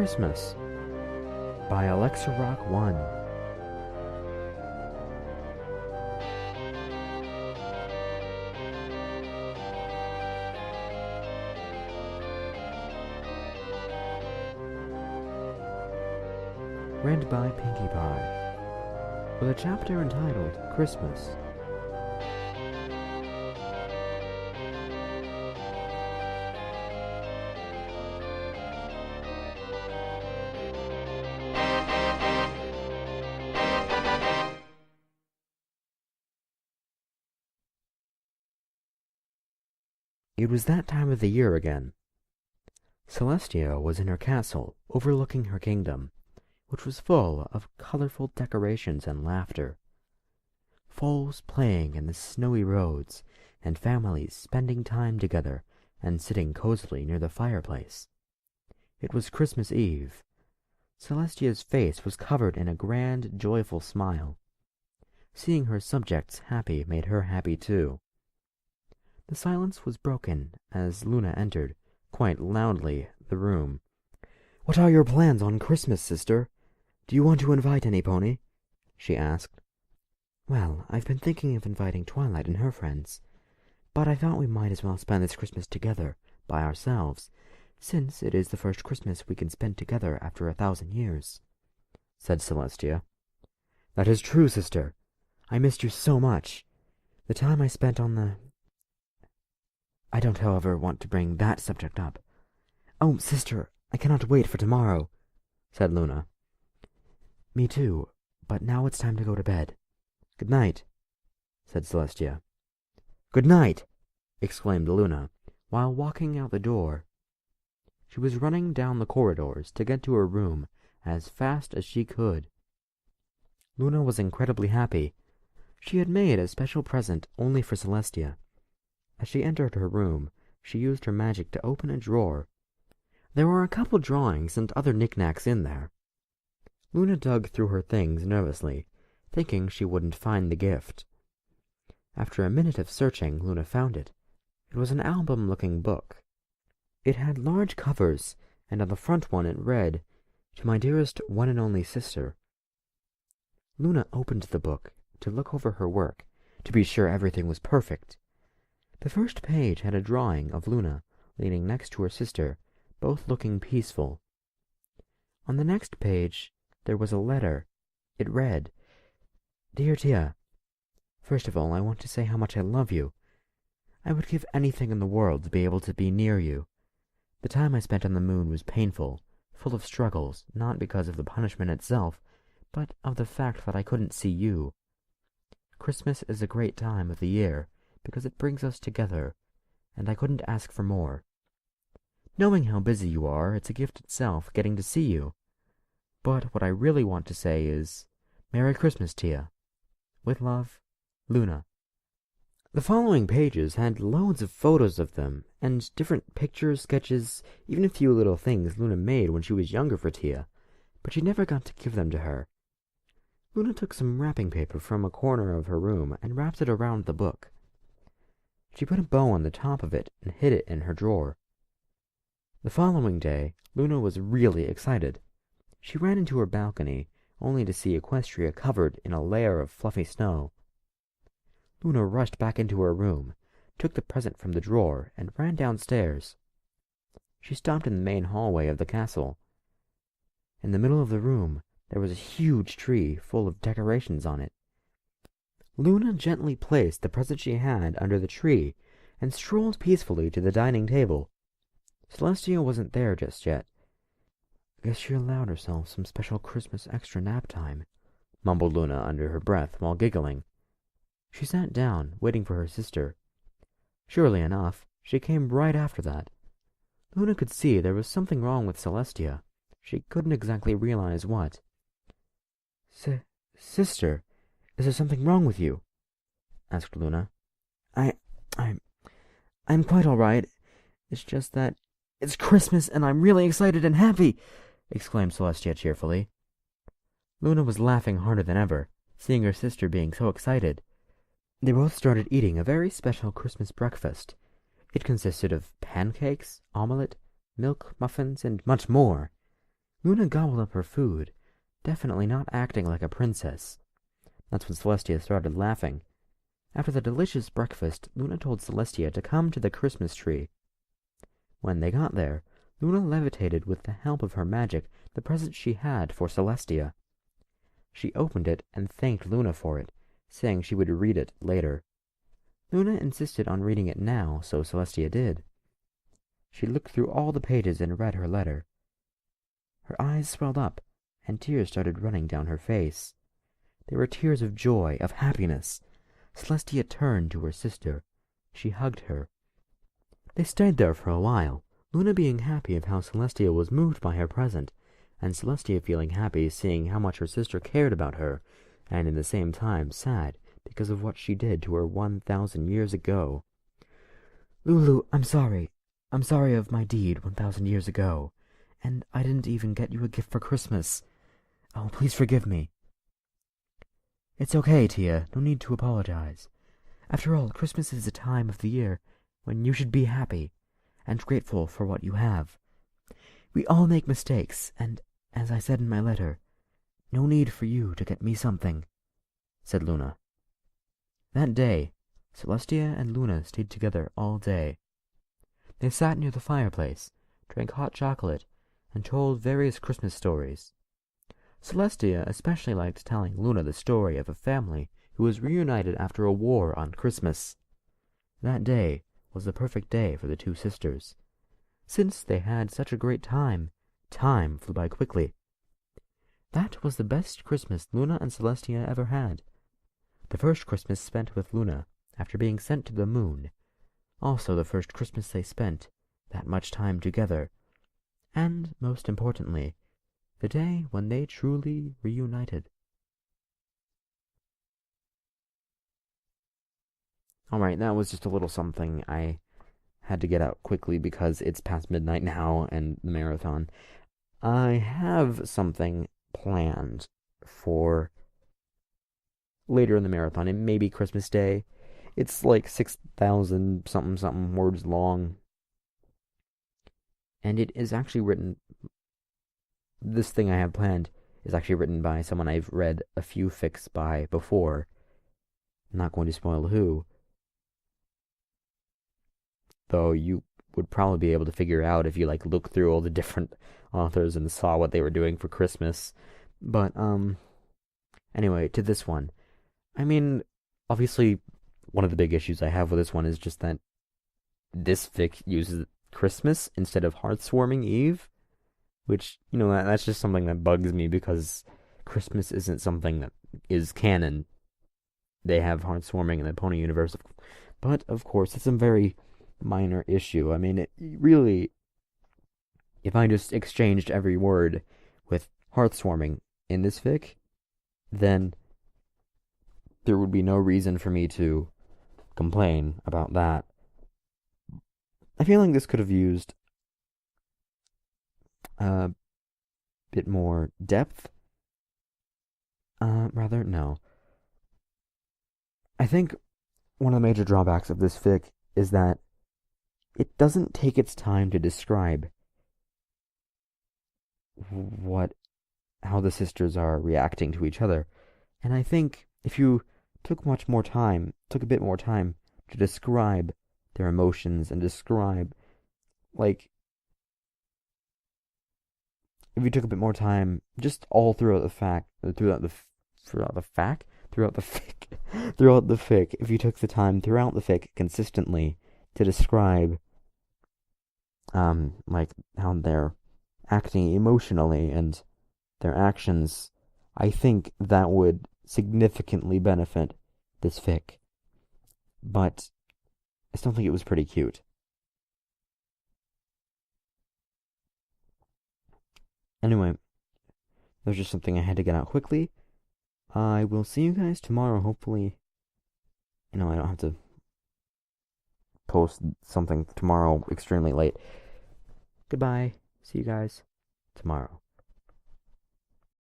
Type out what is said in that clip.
Christmas by Alexa Rock 1. Read by Pinkie Pie, with a chapter entitled Christmas. It was that time of the year again. Celestia was in her castle, overlooking her kingdom, which was full of colorful decorations and laughter. Foals playing in the snowy roads, and families spending time together and sitting cozily near the fireplace. It was Christmas Eve. Celestia's face was covered in a grand, joyful smile. Seeing her subjects happy made her happy too. The silence was broken as Luna entered, quite loudly, the room. "What are your plans on Christmas, sister? Do you want to invite any pony?" she asked. "Well, I've been thinking of inviting Twilight and her friends, but I thought we might as well spend this Christmas together, by ourselves, since it is the first Christmas we can spend together after 1,000 years, said Celestia. "That is true, sister. I missed you so much. The time I spent on the... I don't, however, want to bring that subject up. Oh, sister, I cannot wait for tomorrow, said Luna. Me too, but now it's time to go to bed. Good night, said Celestia. Good night, exclaimed Luna, while walking out the door. She was running down the corridors to get to her room as fast as she could. Luna was incredibly happy. She had made a special present only for Celestia. As she entered her room, she used her magic to open a drawer. There were a couple drawings and other knickknacks in there. Luna dug through her things nervously, thinking she wouldn't find the gift. After a minute of searching, Luna found it. It was an album-looking book. It had large covers, and on the front one it read, "To my dearest one and only sister." Luna opened the book to look over her work, to be sure everything was perfect. The first page had a drawing of Luna leaning next to her sister, both looking peaceful. On the next page there was a letter. It read, "Dear Tia, first of all I want to say how much I love you. I would give anything in the world to be able to be near you. The time I spent on the moon was painful, full of struggles, not because of the punishment itself, but of the fact that I couldn't see you. Christmas is a great time of the year, because it brings us together, and I couldn't ask for more. Knowing how busy you are, it's a gift itself getting to see you. But what I really want to say is, Merry Christmas, Tia. With love, Luna." The following pages had loads of photos of them, and different pictures, sketches, even a few little things Luna made when she was younger for Tia, but she never got to give them to her. Luna took some wrapping paper from a corner of her room and wrapped it around the book. She put a bow on the top of it and hid it in her drawer. The following day, Luna was really excited. She ran into her balcony, only to see Equestria covered in a layer of fluffy snow. Luna rushed back into her room, took the present from the drawer, and ran downstairs. She stopped in the main hallway of the castle. In the middle of the room, there was a huge tree full of decorations on it. Luna gently placed the present she had under the tree and strolled peacefully to the dining table. Celestia wasn't there just yet. "Guess she allowed herself some special Christmas extra nap time," mumbled Luna under her breath while giggling. She sat down, waiting for her sister. Surely enough, she came right after that. Luna could see there was something wrong with Celestia. She couldn't exactly realize what. Sister, is there something wrong with you?" asked Luna. I'm quite all right. It's just that it's Christmas and I'm really excited and happy," exclaimed Celestia cheerfully. Luna was laughing harder than ever, seeing her sister being so excited. They both started eating a very special Christmas breakfast. It consisted of pancakes, omelette, milk, muffins, and much more. Luna gobbled up her food, definitely not acting like a princess. That's when Celestia started laughing. After the delicious breakfast, Luna told Celestia to come to the Christmas tree. When they got there, Luna levitated with the help of her magic the present she had for Celestia. She opened it and thanked Luna for it, saying she would read it later. Luna insisted on reading it now, so Celestia did. She looked through all the pages and read her letter. Her eyes swelled up, and tears started running down her face. They were tears of joy, of happiness. Celestia turned to her sister. She hugged her. They stayed there for a while, Luna being happy of how Celestia was moved by her present, and Celestia feeling happy seeing how much her sister cared about her, and in the same time sad because of what she did to her 1,000 years ago. "Lulu, I'm sorry. I'm sorry of my deed 1,000 years ago, and I didn't even get you a gift for Christmas. Oh, please forgive me." "It's okay, Tia. No need to apologize. After all, Christmas is a time of the year when you should be happy and grateful for what you have. We all make mistakes, and, as I said in my letter, no need for you to get me something," said Luna. That day, Celestia and Luna stayed together all day. They sat near the fireplace, drank hot chocolate, and told various Christmas stories. Celestia especially liked telling Luna the story of a family who was reunited after a war on Christmas. That day was the perfect day for the two sisters. Since they had such a great time flew by quickly. That was the best Christmas Luna and Celestia ever had. The first Christmas spent with Luna after being sent to the moon. Also the first Christmas they spent that much time together. And, most importantly, the day when they truly reunited. Alright, that was just a little something I had to get out quickly because it's past midnight now and the marathon. I have something planned for later in the marathon. It may be Christmas Day. It's like 6,000 something words long. And it is actually written... This thing I have planned is actually written by someone I've read a few fics by before. I'm not going to spoil who. Though you would probably be able to figure out if you look through all the different authors and saw what they were doing for Christmas. But anyway, to this one. I mean, obviously one of the big issues I have with this one is just that this fic uses Christmas instead of Hearthswarming Eve, which, that's just something that bugs me because Christmas isn't something that is canon. They have Hearthswarming in the Pony universe, but of course it's a very minor issue. I mean, really, if I just exchanged every word with Hearthswarming in this fic, then there would be no reason for me to complain about that. I feel like this could have used a bit more depth. No. I think one of the major drawbacks of this fic is that it doesn't take its time to describe how the sisters are reacting to each other. And I think if you took a bit more time to describe their emotions and describe, if you took a bit more time just all throughout the fic, if you took the time throughout the fic consistently to describe how they're acting emotionally and their actions, I think that would significantly benefit this fic. But I still think it was pretty cute. Anyway, that was just something I had to get out quickly. I will see you guys tomorrow, hopefully. I don't have to post something tomorrow extremely late. Goodbye. See you guys tomorrow.